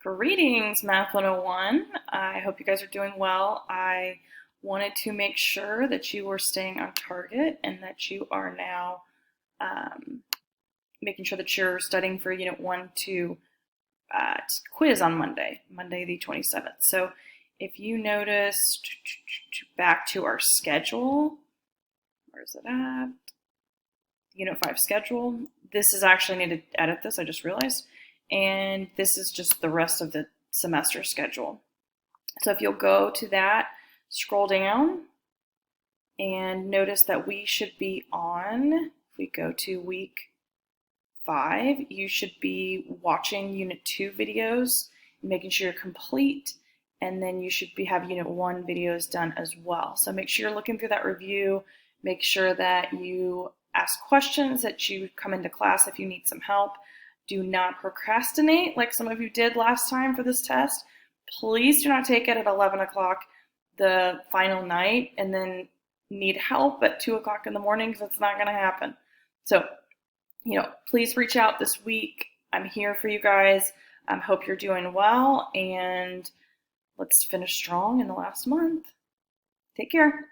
Greetings, Math 101. I hope you guys are doing well. I wanted to make sure that you were staying on target and that you are now making sure that you're studying for Unit 1 to quiz on Monday the 27th. So if you notice, back to our schedule, where's it at? Unit 5 schedule. This is actually, I need to edit this, I just realized. And this is just the rest of the semester schedule. So if you'll go to that, scroll down, and notice that we should be on, if we go to week 5, you should be watching Unit 2 videos, making sure you're complete, and then you should have Unit 1 videos done as well. So make sure you're looking through that review, make sure that you ask questions, that you come into class if you need some help. Do not procrastinate like some of you did last time for this test. Please do not take it at 11 o'clock the final night and then need help at 2 o'clock in the morning, because it's not going to happen. So, please reach out this week. I'm here for you guys. I hope you're doing well, and let's finish strong in the last month. Take care.